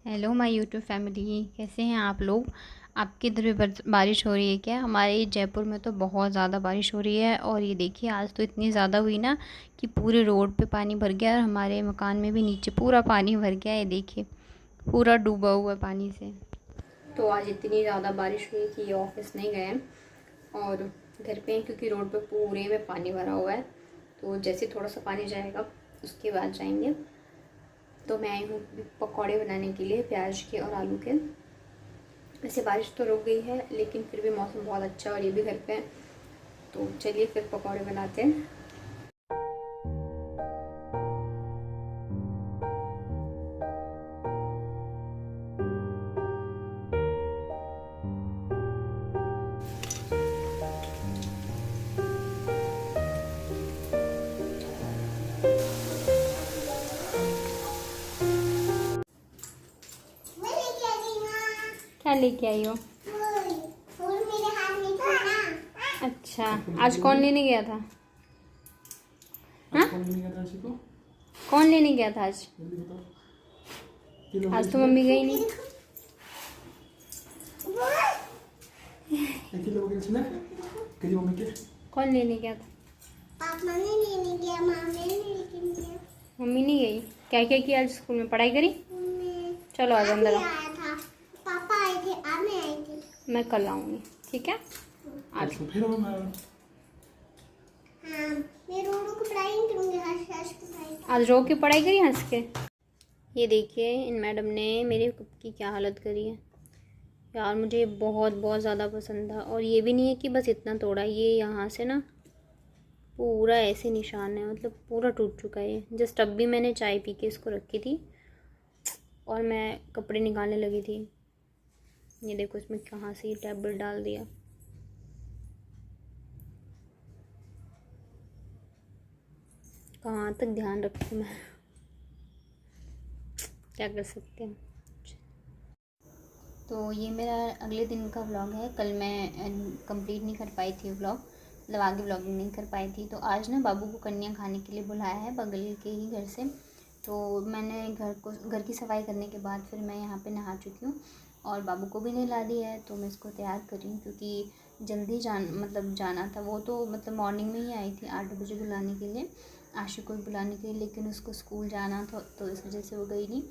Hello my YouTube family, कैसे हैं आप लोग। आपके इधर भी बारिश हो रही है क्या? हमारे जयपुर में तो बहुत ज़्यादा बारिश हो रही है। और ये देखिए, आज तो इतनी ज़्यादा हुई ना कि पूरे रोड पे पानी भर गया और हमारे मकान में भी नीचे पूरा पानी भर गया है। ये देखिए, पूरा डूबा हुआ है पानी से। तो आज इतनी ज़्यादा बारिश हुई कि ये ऑफिस नहीं गए और घर पे हैं, क्योंकि रोड पे पूरे में पानी भरा हुआ है। तो जैसे थोड़ा सा पानी जाएगा उसके बाद जाएंगे। तो मैं आई हूँ पकौड़े बनाने के लिए, प्याज के और आलू के। वैसे बारिश तो रुक गई है, लेकिन फिर भी मौसम बहुत अच्छा और ये भी घर पे है। तो चलिए फिर पकौड़े बनाते हैं। क्या लेके आई हो? फूल मेरे हाथ में था ना। अच्छा, आज कौन लेने गया था? हाँ, कौन लेने गया था आज? आज तो मम्मी गई नहीं। कौन लेने गया था? पापा ने लेने गया, मामा ने लेके गया। मम्मी नहीं गई। क्या क्या किया आज स्कूल में? पढ़ाई करी? चलो आज अंदर आओ। आया था, पापा आए थे, अब मैं आई थी। मैं कल आऊँगी, ठीक है? आज हाँ, मैं रोडों को पढ़ाई नहीं करूँगी, हंस हंस के पढ़ाई। आज रो के पढ़ाई करी हंस के। ये देखिए, इन मैडम ने मेरे कप की क्या हालत करी है यार। मुझे बहुत बहुत ज़्यादा पसंद था। और ये भी नहीं है कि बस इतना तोड़ा, ये यहाँ से ना पूरा ऐसे निशान है, मतलब पूरा टूट चुका है। जस्ट अब भी मैंने चाय पी के इसको रखी थी और मैं कपड़े निकालने लगी थी। ये देखो, इसमें कहाँ से ये टैबलेट डाल दिया। कहाँ तक ध्यान रखूँ मैं, क्या कर सकते हैं। तो ये मेरा अगले दिन का व्लॉग है। कल मैं कंप्लीट नहीं कर पाई थी व्लॉग, मतलब आगे व्लॉगिंग नहीं कर पाई थी। तो आज ना बाबू को कन्या खाने के लिए बुलाया है बगल के ही घर से। तो मैंने घर की सफाई करने के बाद फिर मैं यहाँ पे नहा चुकी हूँ और बाबू को भी नहला दिया है। तो मैं इसको तैयार कर रही हूँ, क्योंकि जल्दी जाना था। वो तो मतलब मॉर्निंग में ही आई थी 8 बजे बुलाने के लिए, आशु को भी बुलाने के लिए, लेकिन उसको स्कूल जाना था तो इस वजह से वो गई नहीं।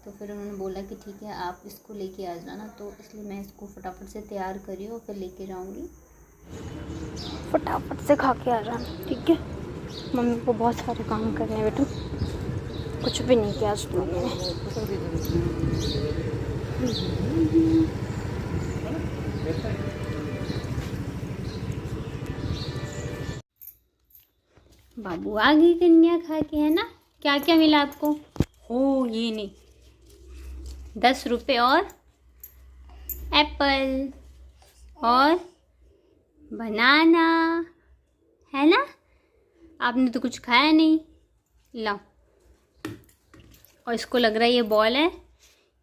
तो फिर उन्होंने बोला कि ठीक है, आप इसको लेके आ जाना। तो इसलिए मैं इसको फटाफट से तैयार करी और फिर लेके जाऊंगी। फटाफट से खा के आ जाना, ठीक है? मम्मी को बहुत सारे काम करने हैं बेटू, कुछ भी नहीं किया आज तो मम्मी ने। बाबू आगे कन्या खा के, है ना? क्या क्या मिला आपको? हो, ये नहीं, 10 रुपये और एप्पल और बनाना, है ना? आपने तो कुछ खाया नहीं। लाओ। और इसको लग रहा है ये बॉल है,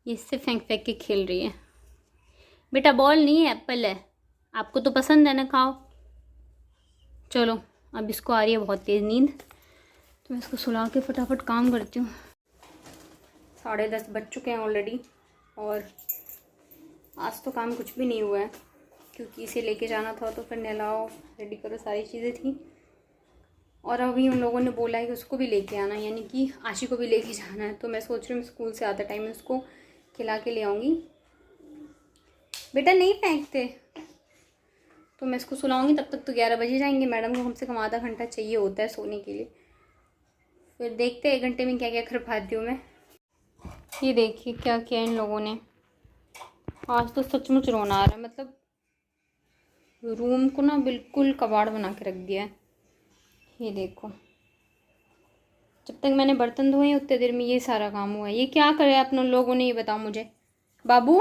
ये इससे फेंक फेंक के खेल रही है। बेटा बॉल नहीं है, एप्पल है। आपको तो पसंद है ना, खाओ। चलो, अब इसको आ रही है बहुत तेज़ नींद, तो मैं इसको सुला के फटाफट काम करती हूँ। 10:30 बज चुके हैं ऑलरेडी और आज तो काम कुछ भी नहीं हुआ है, क्योंकि इसे लेके जाना था। तो फिर नहलाओ, रेडी करो, सारी चीज़ें थी। और अभी उन लोगों ने बोला है कि उसको भी लेके आना, यानी कि आशी को भी लेके जाना है। तो मैं सोच रही हूँ स्कूल से आते टाइम में उसको खिला के ले आऊँगी। बेटा नहीं फेंकते। तो मैं इसको सुलाऊँगी, तब तक तो 11 बजे जाएंगे। मैडम को कम से कम आधा घंटा चाहिए होता है सोने के लिए। फिर देखते हैं 1 घंटे में क्या क्या कर पाती हूँ मैं। ये देखिए क्या किया इन लोगों ने। आज तो सचमुच रोना आ रहा है, मतलब रूम को ना बिल्कुल कबाड़ बना के रख दिया है। ये देखो, जब तक मैंने बर्तन धोए उतने देर में ये सारा काम हुआ है। ये क्या करे अपने लोगों ने, ये बताओ मुझे। बाबू,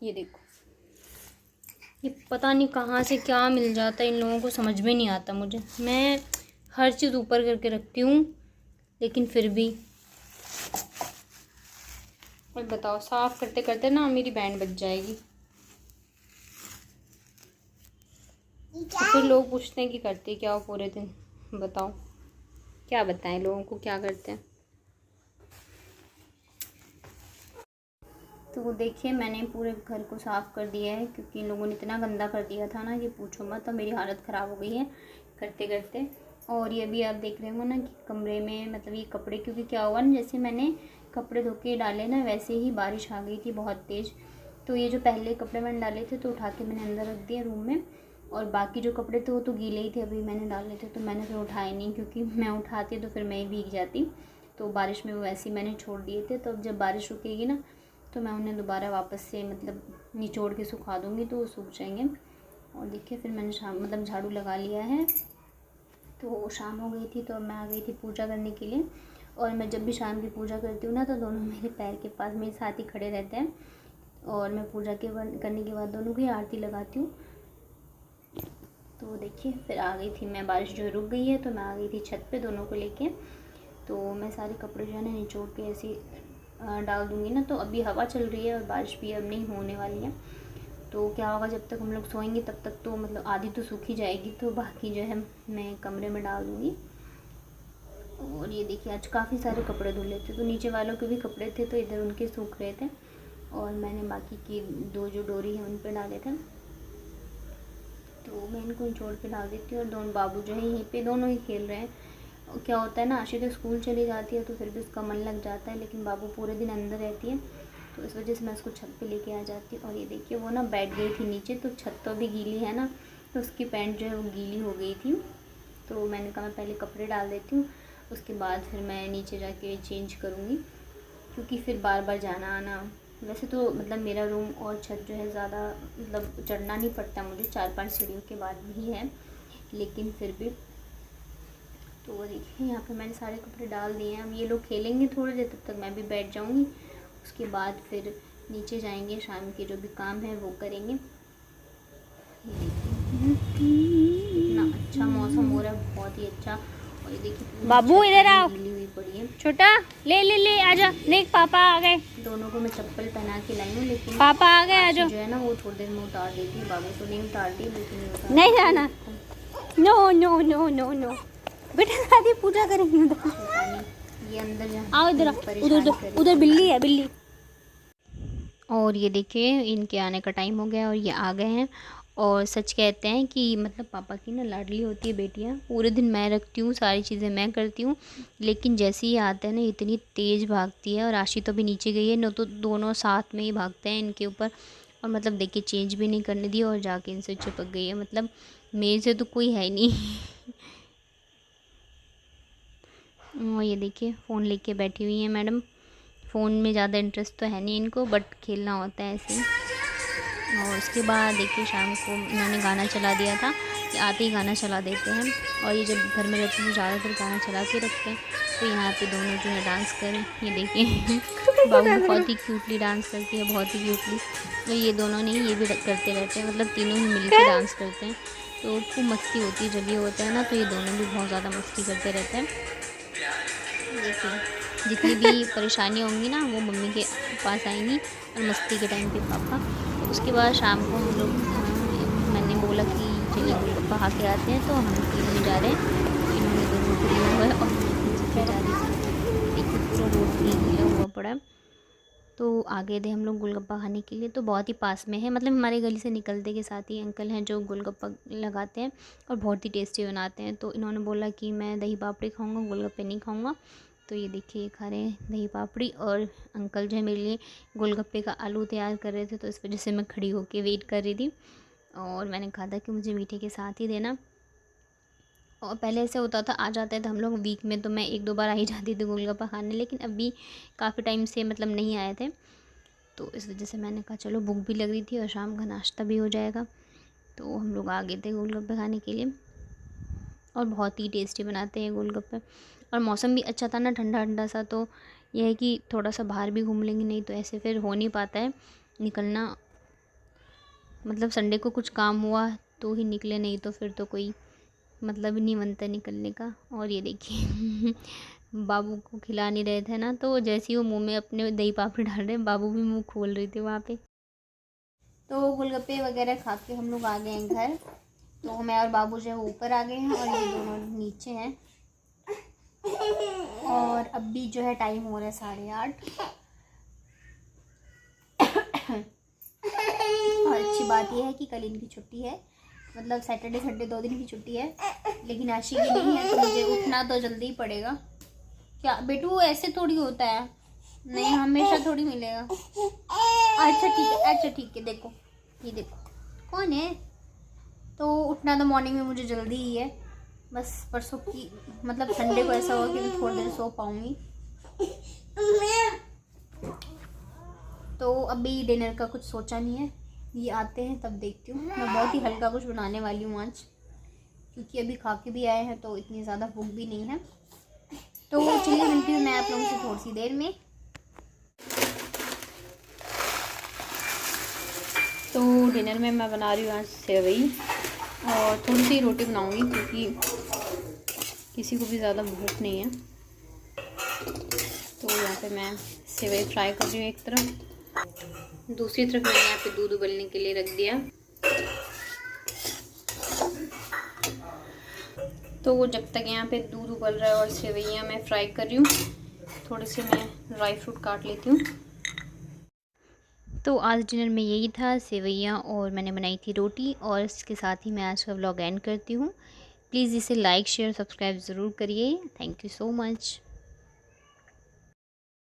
ये देखो, ये पता नहीं कहाँ से क्या मिल जाता है इन लोगों को, समझ में नहीं आता मुझे। मैं हर चीज़ ऊपर करके रखती हूँ, लेकिन फिर भी। और बताओ, साफ़ करते करते ना मेरी बैंड बज जाएगी। फिर लोग पूछते हैं कि करते क्या हो पूरे दिन। बताओ क्या बताएं लोगों को, क्या करते हैं। तो देखिए मैंने पूरे घर को साफ़ कर दिया है, क्योंकि इन लोगों ने इतना गंदा कर दिया था ना कि पूछो मत। तो मेरी हालत ख़राब हो गई है करते करते। और ये भी आप देख रहे हो ना कि कमरे में मतलब ये कपड़े, क्योंकि क्या हुआ ना, जैसे मैंने कपड़े धो के डाले ना वैसे ही बारिश आ गई थी बहुत तेज़। तो ये जो पहले कपड़े मैंने डाले थे तो उठा के मैंने अंदर रख दिया रूम में, और बाकी जो कपड़े थे वो तो गीले ही थे, अभी मैंने डाले थे। तो मैंने फिर उठाए नहीं, क्योंकि मैं उठाती तो फिर मैं ही भीग जाती। तो बारिश में वो वैसे ही मैंने छोड़ दिए थे। तो अब जब बारिश रुकेगी ना तो मैं उन्हें दोबारा वापस से मतलब निचोड़ के सुखा दूँगी, तो वो सूख जाएंगे। और देखिए फिर मैंने मतलब झाड़ू लगा लिया है। तो शाम हो गई थी, तो अब मैं आ गई थी पूजा करने के लिए। और मैं जब भी शाम की पूजा करती हूँ ना तो दोनों मेरे पैर के पास मेरे साथ ही खड़े रहते हैं, और मैं पूजा करने के बाद दोनों की आरती लगाती हूँ। तो देखिए फिर आ गई थी मैं, बारिश जो रुक गई है तो मैं आ गई थी छत पे दोनों को लेके। तो मैं सारे कपड़े जो है ना निचोड़ के ऐसे डाल दूँगी ना। तो अभी हवा चल रही है और बारिश भी अब नहीं होने वाली है। तो क्या होगा, जब तक हम लोग सोएंगे तब तक तो मतलब आधी तो सूखी जाएगी, तो बाकी जो है मैं कमरे में डाल दूँगी। और ये देखिए आज काफ़ी सारे कपड़े धुले थे, तो नीचे वालों के भी कपड़े थे तो इधर उनके सूख रहे थे, और मैंने बाकी की 2 जो डोरी है उन पर डाले थे। तो मैं इनको निचोड़ के डाल देती हूँ। और दोनों बाबू जो है यहीं पे दोनों ही खेल रहे हैं। और क्या होता है ना, आशी तो स्कूल चली जाती है तो फिर भी उसका मन लग जाता है, लेकिन बाबू पूरे दिन अंदर रहती है, तो इस वजह से मैं उसको छत पे लेके आ जाती हूँ। और ये देखिए वो ना बैठ गई थी नीचे, तो छत तो भी गीली है ना, तो उसकी पैंट जो है वो गीली हो गई थी। तो मैंने कहा मैं पहले कपड़े डाल देती हूँ, उसके बाद फिर मैं नीचे जाके चेंज करूँगी, क्योंकि फिर बार बार जाना आना। वैसे तो मतलब मेरा रूम और छत जो है ज़्यादा मतलब चढ़ना नहीं पड़ता मुझे, 4-5 सीढ़ियों के बाद भी है, लेकिन फिर भी। तो वो देखिए यहाँ पे मैंने सारे कपड़े डाल दिए हैं। अब ये लोग खेलेंगे थोड़ी देर, तब तक मैं भी बैठ जाऊँगी। उसके बाद फिर नीचे जाएंगे, शाम के जो भी काम है वो करेंगे। इतना अच्छा मौसम हो रहा है, बहुत ही अच्छा। और ये देखिए बाबू इधर आओ, गीली हुई पड़ी है। छोटा ले ले ले आजा, देख पापा आ गए। दोनों को मैं चप्पल पहना के लाई हूँ, लेकिन पापा आ गए, आजा। जो है ना वो थोड़ी देर में उतार देती है। बाबू तो नहीं उतारती, लेकिन नहीं जाना, no no no no no बेटा, दादी पूजा करेंगे उधर। ये अंदर आओ इधर, उधर बिल्ली है, बिल्ली। और ये देखिए इनके आने का टाइम हो गया और ये आ गए हैं। और सच कहते हैं कि मतलब पापा की ना लाडली होती है बेटियां। पूरे दिन मैं रखती हूँ, सारी चीज़ें मैं करती हूँ, लेकिन जैसे ही आते हैं ना इतनी तेज़ भागती है। और आशी तो भी नीचे गई है न, तो दोनों साथ में ही भागते हैं इनके ऊपर। और मतलब देखिए चेंज भी नहीं करने दी और जाके इनसे चिपक गई है। मतलब मेरे से तो कोई है नहीं। और ये देखिए फ़ोन लेके बैठी हुई है मैडम। फ़ोन में ज़्यादा इंटरेस्ट तो है नहीं इनको, बट खेलना होता है ऐसे ही। और उसके बाद देखिए शाम को इन्होंने गाना चला दिया था कि आते ही गाना चला देते हैं। और ये जब घर में रहते हैं तो ज़्यादातर गाना चला के रखते हैं। तो यहाँ पे दोनों जो है डांस करें, ये देखिए बाबू बहुत ही क्यूटली डांस करती है, बहुत ही क्यूटली। तो ये दोनों नहीं, ये भी करते रहते हैं, मतलब तीनों ही मिलकर डांस करते हैं। तो खूब मस्ती होती है जब ये होता है ना, तो ये दोनों भी बहुत ज़्यादा मस्ती करते रहते हैं। देखिए जितनी भी परेशानियाँ होंगी ना वो मम्मी के पास आएंगी, और मस्ती के टाइम पे पापा। उसके बाद शाम को हम लोग मैंने बोला कि चलिए गोलगप्पा खा के आते हैं, तो हम तीनों जा रहे हैं। इन्होंने दोनों को लिया हुआ है और मैं जा रही थी। देखिए पूरा रोड भी गीला हुआ पड़ा है। तो आ गए थे हम लोग गोलगप्पा खाने के लिए। तो बहुत ही पास में है, मतलब हमारे गली से निकलते के साथ ही अंकल हैं जो गोलगप्पा लगाते हैं और बहुत ही टेस्टी बनाते हैं। तो इन्होंने बोला कि मैं दही पापड़ी खाऊँगा, गोलगप्पे नहीं खाऊँगा। तो ये देखिए खा रहे हैं दही पापड़ी, और अंकल जो है मेरे लिए गोलगप्पे का आलू तैयार कर रहे थे, तो इस वजह से मैं खड़ी होके वेट कर रही थी। और मैंने कहा था कि मुझे मीठे के साथ ही देना। और पहले ऐसे होता था, आ जाते थे हम लोग वीक में, तो मैं 1-2 बार आ ही जाती थी गोलगप्पा खाने, लेकिन अभी काफ़ी टाइम से मतलब नहीं आए थे। तो इस वजह से मैंने कहा चलो भूख भी लग रही थी और शाम का नाश्ता भी हो जाएगा। तो हम लोग आ गए थे गोलगप्पे खाने के लिए, और बहुत ही टेस्टी बनाते हैं गोलगप्पे। और मौसम भी अच्छा था ना, ठंडा ठंडा सा, तो यह है कि थोड़ा सा बाहर भी घूम लेंगे, नहीं तो ऐसे फिर हो नहीं पाता है निकलना। मतलब संडे को कुछ काम हुआ तो ही निकले, नहीं तो फिर तो कोई मतलब ही नहीं बनता निकलने का। और ये देखिए बाबू को खिला नहीं रहे थे ना, तो जैसे ही वो मुंह में अपने दही पापड़ी डाल रहे, बाबू भी मुंह खोल रहे थे वहाँ पे। तो गोलगप्पे वगैरह खा के हम लोग आ गए हैं घर। तो मैं और बाबू जो है ऊपर आ गए हैं और ये दोनों नीचे हैं। और अभी जो है टाइम हो रहा है 8:30। बात यह है कि कल इनकी छुट्टी है, मतलब सैटरडे संडे 2 दिन की छुट्टी है, लेकिन आशी की नहीं है, तो मुझे उठना तो जल्दी ही पड़ेगा। क्या बेटू, ऐसे थोड़ी होता है, नहीं हमेशा थोड़ी मिलेगा। अच्छा ठीक है, देखो ये देखो कौन है। तो उठना तो मॉर्निंग में मुझे जल्दी ही है, बस परसों की मतलब संडे को ऐसा होगा कि मैं थोड़ी देर सो पाऊँगी। तो अभी डिनर का कुछ सोचा नहीं है, ये आते हैं तब देखती हूँ। मैं बहुत ही हल्का कुछ बनाने वाली हूँ आज, क्योंकि अभी खा के भी आए हैं तो इतनी ज़्यादा भूख भी नहीं है। तो चलिए मिलती हूँ मैं आप लोगों से थोड़ी सी देर में। तो डिनर में मैं बना रही हूँ आज सेवई और थोड़ी सी रोटी बनाऊँगी, क्योंकि किसी को भी ज़्यादा भूख नहीं है। तो यहाँ पे मैं सेवई फ्राई कर रही हूँ एक तरफ, दूसरी तरफ मैंने यहाँ पे दूध उबलने के लिए रख दिया। तो जब तक यहाँ पे दूध उबल रहा है और सेवइयाँ मैं फ्राई कर रही हूँ, थोड़े से मैं ड्राई फ्रूट काट लेती हूँ। तो आज डिनर में यही था, सेवइयाँ और मैंने बनाई थी रोटी, और इसके साथ ही मैं आज का व्लॉग एंड करती हूँ। प्लीज़ इसे लाइक शेयर सब्सक्राइब ज़रूर करिए। Thank you so much.